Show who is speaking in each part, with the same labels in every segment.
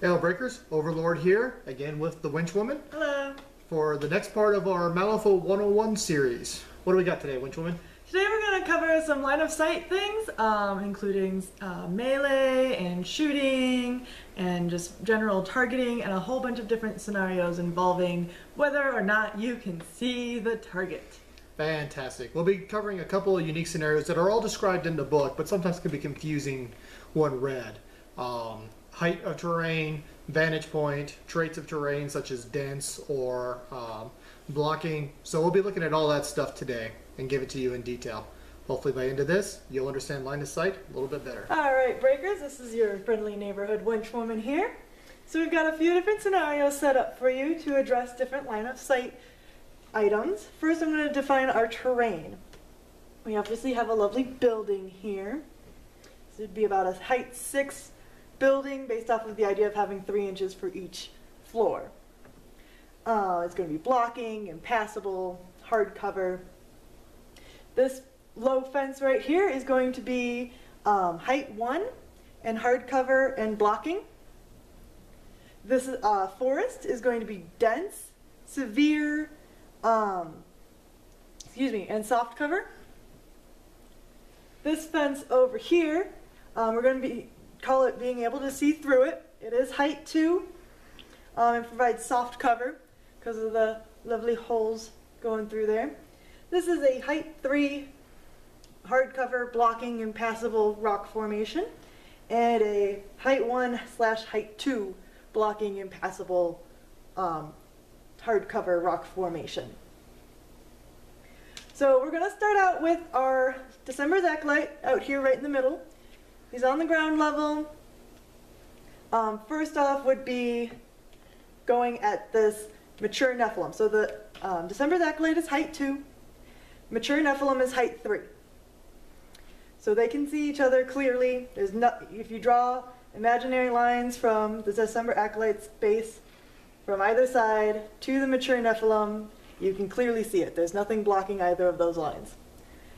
Speaker 1: ShieldBreakers, Overlord here, again with the Winchwoman.
Speaker 2: Hello.
Speaker 1: For the next part of our Malifaux 101 series. What do we got today, Winchwoman?
Speaker 2: Today we're going to cover some line of sight things, including melee and shooting and just general targeting and a whole bunch of different scenarios involving whether or not you can see the target.
Speaker 1: Fantastic. We'll be covering a couple of unique scenarios that are all described in the book, but sometimes can be confusing when read. Height of terrain, vantage point, traits of terrain such as dense or blocking. So we'll be looking at all that stuff today and give it to you in detail. Hopefully by the end of this, you'll understand line of sight a little bit better.
Speaker 2: Alright, Breakers, this is your friendly neighborhood Winchwoman here. So we've got a few different scenarios set up for you to address different line of sight items. First, I'm going to define our terrain. We obviously have a lovely building here. This would be about a height 6 building based off of the idea of having 3 inches for each floor. It's going to be blocking, impassable, hard cover. This low fence right here is going to be height 1 and hard cover and blocking. This forest is going to be dense, severe, and soft cover. This fence over here, we're going to call it being able to see through it. It is height 2 and provides soft cover because of the lovely holes going through there. This is a height 3 hardcover blocking impassable rock formation and a height 1/height 2 blocking impassable hardcover rock formation. So we're going to start out with our December's Acolyte out here right in the middle. He's on the ground level. First off would be going at this mature Nephilim. So the December's Acolyte is height 2. Mature Nephilim is height 3. So they can see each other clearly. If you draw imaginary lines from the December Acolyte's base from either side to the mature Nephilim, you can clearly see it. There's nothing blocking either of those lines.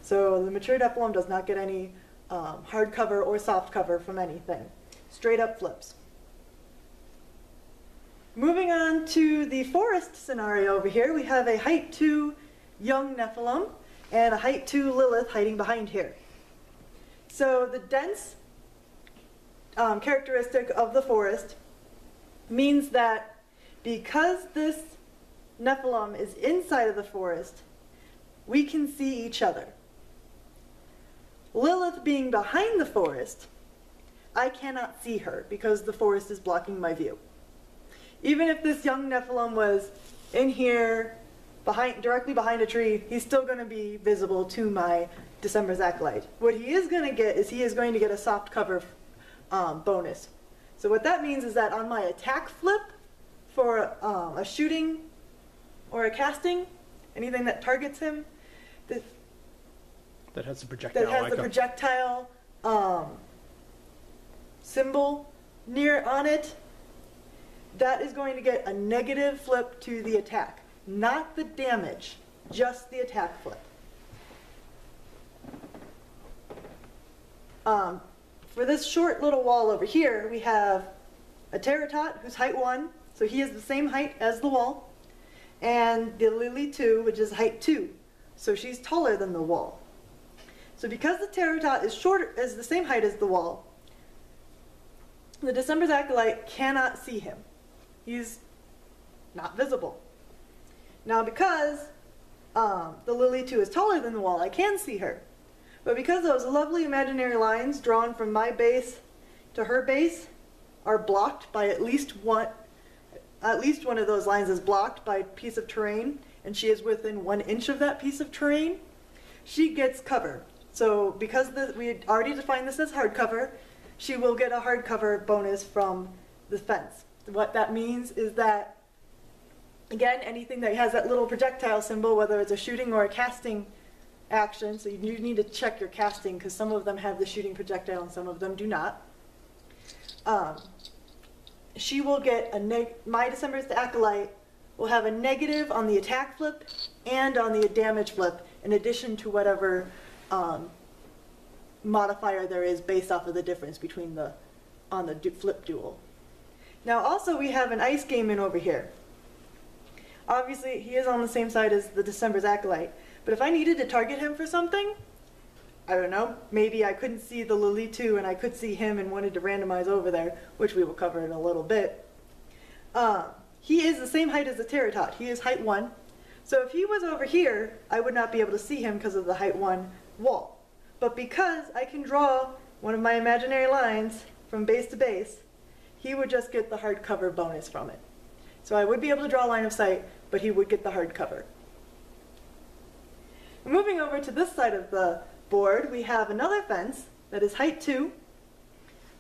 Speaker 2: So the mature Nephilim does not get any hard cover or soft cover from anything. Straight up flips. Moving on to the forest scenario over here, we have a height 2 young Nephilim and a height 2 Lilith hiding behind here. So the dense characteristic of the forest means that because this Nephilim is inside of the forest, we can see each other. Lilith being behind the forest, I cannot see her because the forest is blocking my view. Even if this young Nephilim was in here, directly behind a tree, he's still going to be visible to my December's Acolyte. What he is going to get is he is going to get a soft cover bonus. So what that means is that on my attack flip for a shooting or a casting, anything that targets him,
Speaker 1: that has the projectile
Speaker 2: symbol on it, that is going to get a negative flip to the attack. Not the damage, just the attack flip. For this short little wall over here, we have a Terratot who's height 1, so he is the same height as the wall, and the Lily 2, which is height 2, so she's taller than the wall. So because the Terratot is the same height as the wall, the December's Acolyte cannot see him. He's not visible. Now because the Lily 2 is taller than the wall, I can see her. But because those lovely imaginary lines drawn from my base to her base are blocked by at least one of those lines is blocked by a piece of terrain, and she is within 1 inch of that piece of terrain, she gets cover. So because we had already defined this as hardcover, she will get a hardcover bonus from the fence. What that means is that, again, anything that has that little projectile symbol, whether it's a shooting or a casting action, so you need to check your casting because some of them have the shooting projectile and some of them do not. She will get my December's Acolyte will have a negative on the attack flip and on the damage flip, in addition to whatever modifier there is based off of the difference between on the flip duel. Now also we have an ice game in over here. Obviously he is on the same side as the December's Acolyte, but if I needed to target him for something, I don't know, maybe I couldn't see the Lily 2 and I could see him and wanted to randomize over there, which we will cover in a little bit. He is the same height as the Pterotot. He is height 1. So if he was over here, I would not be able to see him because of the height 1 wall. But because I can draw one of my imaginary lines from base to base, he would just get the hardcover bonus from it. So I would be able to draw line of sight, but he would get the hardcover. Moving over to this side of the board, we have another fence that is height 2,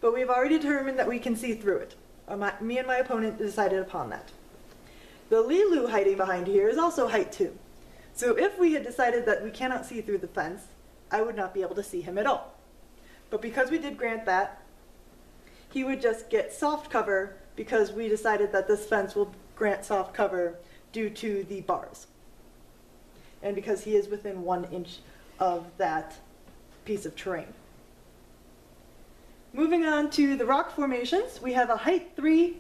Speaker 2: but we've already determined that we can see through it. Me and my opponent decided upon that. The Lilu hiding behind here is also height 2. So if we had decided that we cannot see through the fence, I would not be able to see him at all. But because we did grant that, he would just get soft cover because we decided that this fence will grant soft cover due to the bars. And because he is within 1 inch of that piece of terrain. Moving on to the rock formations, we have a height 3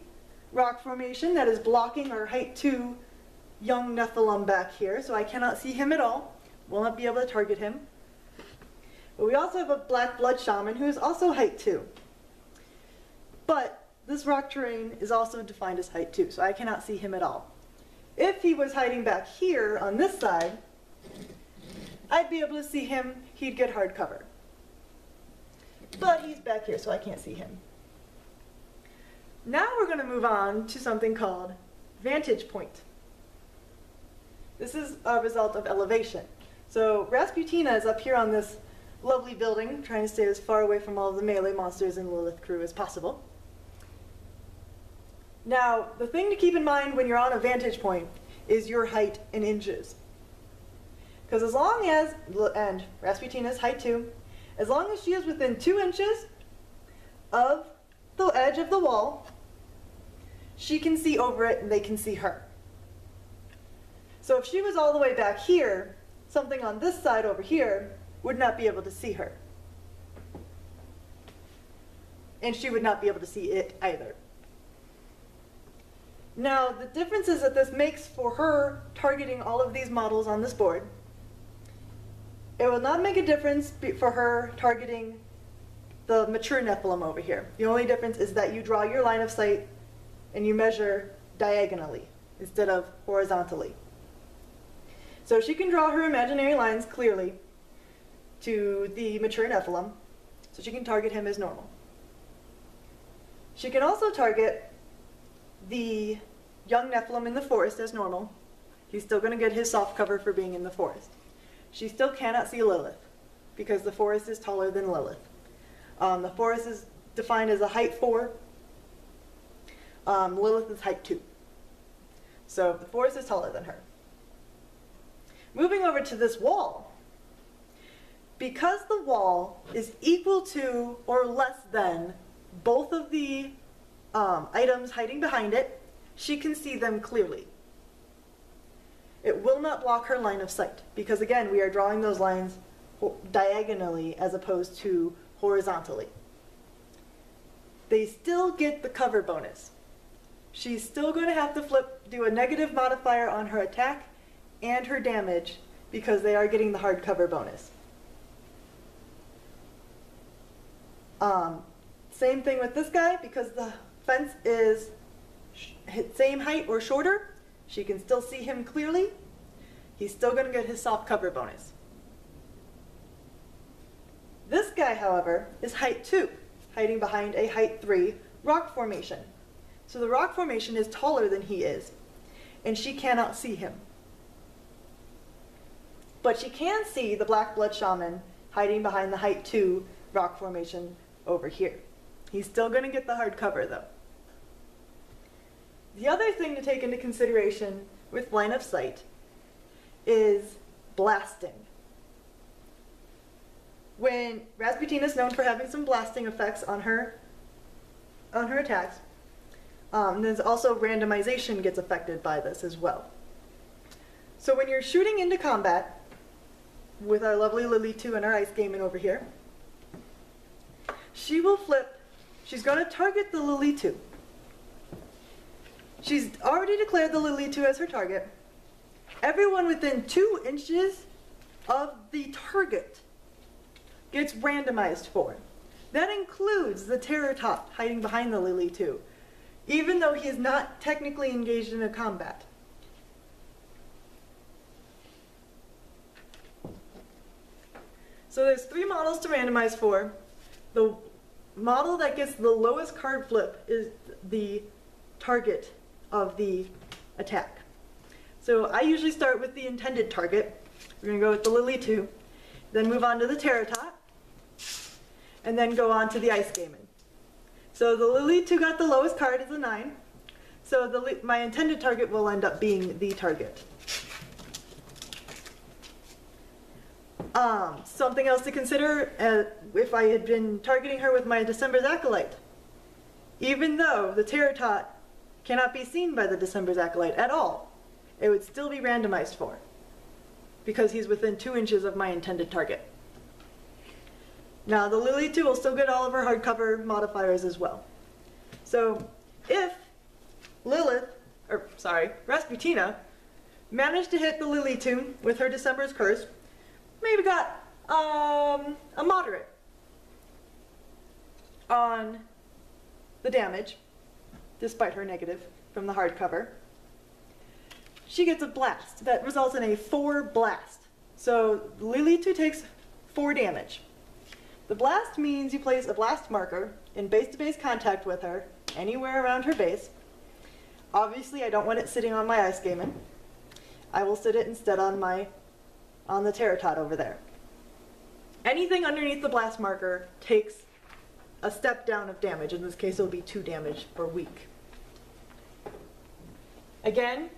Speaker 2: rock formation that is blocking our height 2 young Nephilim back here, so I cannot see him at all. Will not be able to target him. But we also have a black blood shaman who is also height 2. But this rock terrain is also defined as height 2, so I cannot see him at all. If he was hiding back here on this side, I'd be able to see him, he'd get hard cover. But he's back here, so I can't see him. Now we're going to move on to something called vantage point. This is a result of elevation. So Rasputina is up here on this lovely building, trying to stay as far away from all of the melee monsters and Lilith crew as possible. Now, the thing to keep in mind when you're on a vantage point is your height in inches. Because as long as, and Rasputina's height 2, as long as she is within 2 inches of the edge of the wall, she can see over it and they can see her. So if she was all the way back here, something on this side over here would not be able to see her. And she would not be able to see it either. Now, the differences that this makes for her targeting all of these models on this board, it will not make a difference for her targeting the mature Nephilim over here. The only difference is that you draw your line of sight and you measure diagonally instead of horizontally. So she can draw her imaginary lines clearly to the mature Nephilim, so she can target him as normal. She can also target the young Nephilim in the forest as normal. He's still going to get his soft cover for being in the forest. She still cannot see Lilith because the forest is taller than Lilith. The forest is defined as a height 4. Lilith is height 2. So the forest is taller than her. Moving over to this wall, because the wall is equal to or less than both of the items hiding behind it, she can see them clearly. It will not block her line of sight because, again, we are drawing those lines diagonally as opposed to horizontally. They still get the cover bonus. She's still going to have to do a negative modifier on her attack and her damage because they are getting the hard cover bonus. Same thing with this guy, because the fence is same height or shorter, she can still see him clearly. He's still going to get his soft cover bonus. This guy, however, is height 2, hiding behind a height 3 rock formation. So the rock formation is taller than he is, and she cannot see him. But she can see the Black Blood Shaman hiding behind the height 2 rock formation over here. He's still going to get the hard cover, though. The other thing to take into consideration with line of sight is blasting. When Rasputina is known for having some blasting effects on her attacks, there's also randomization gets affected by this as well. So when you're shooting into combat with our lovely Lily 2 and our Ice Gaiman over here, she will flip. She's going to target the Lily 2. She's already declared the Lily 2 as her target. Everyone within 2 inches of the target gets randomized for. That includes the Terror-Tot hiding behind the Lily 2, even though he is not technically engaged in a combat. So there's 3 models to randomize for. The model that gets the lowest card flip is the target of the attack. So I usually start with the intended target. We're going to go with the Lily 2, then move on to the Terror-Tot, and then go on to the Ice Gaiman. So the Lily 2 got the lowest card as a 9, so my intended target will end up being the target. Something else to consider, if I had been targeting her with my December's Acolyte. Even though the Terror-Tot cannot be seen by the December's Acolyte at all, it would still be randomized for, because he's within 2 inches of my intended target. Now the Lily 2 will still get all of her hardcover modifiers as well. So if Rasputina managed to hit the Lily 2 with her December's Curse, maybe got a moderate on the damage, despite her negative from the hardcover, she gets a blast. That results in a 4 blast. So Lily 2 takes 4 damage. The blast means you place a blast marker in base-to-base contact with her, anywhere around her base. Obviously, I don't want it sitting on my Ice Gaiman. I will sit it instead on the Terror-Tot over there. Anything underneath the blast marker takes a step down of damage. In this case, it'll be 2 damage for weak. Again,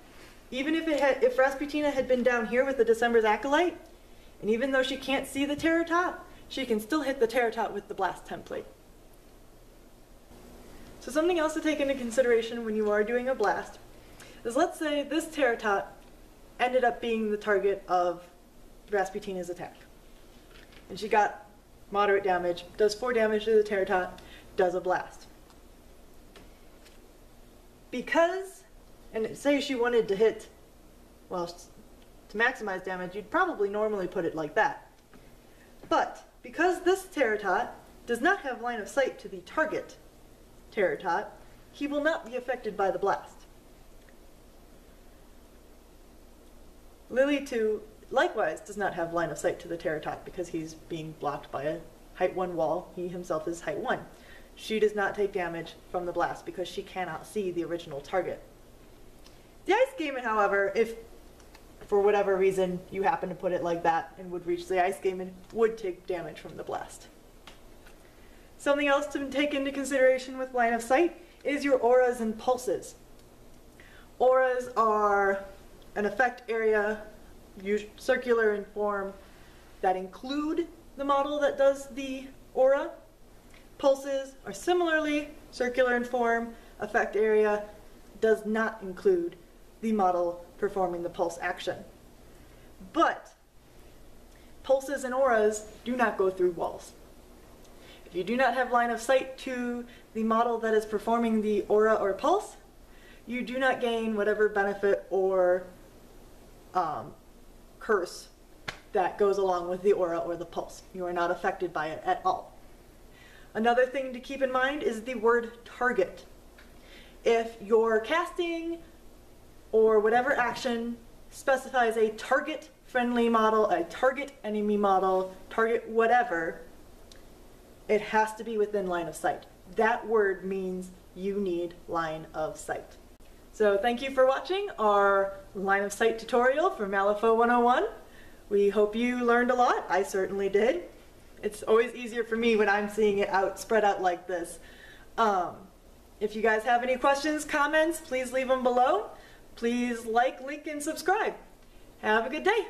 Speaker 2: even if Rasputina had been down here with the December's Acolyte, and even though she can't see the Terror-Tot, she can still hit the Terror-Tot with the blast template. So something else to take into consideration when you are doing a blast is, let's say this Terror-Tot ended up being the target of Rasputina's attack. And she got moderate damage, does 4 damage to the Terror-Tot, does a blast. Because, and say she wanted to hit, well, to maximize damage, you'd probably normally put it like that. But because this Terror-Tot does not have line of sight to the target Terror-Tot, he will not be affected by the blast. Lily 2 likewise does not have line of sight to the Terror-Tot because he's being blocked by a height 1 wall. He himself is height 1. She does not take damage from the blast because she cannot see the original target. The Ice Gaiman, however, if for whatever reason you happen to put it like that and would reach the Ice Gaiman, would take damage from the blast. Something else to take into consideration with line of sight is your auras and pulses. Auras are an effect area, circular in form, that include the model that does the aura. Pulses are similarly circular in form, effect area, does not include the model performing the pulse action. But pulses and auras do not go through walls. If you do not have line of sight to the model that is performing the aura or pulse, you do not gain whatever benefit or curse that goes along with the aura or the pulse. You are not affected by it at all. Another thing to keep in mind is the word target. If your casting or whatever action specifies a target friendly model, a target enemy model, target whatever, it has to be within line of sight. That word means you need line of sight. So thank you for watching our line of sight tutorial for Malifaux 101. We hope you learned a lot. I certainly did. It's always easier for me when I'm seeing it spread out like this. If you guys have any questions, comments, please leave them below. Please like, link, and subscribe. Have a good day.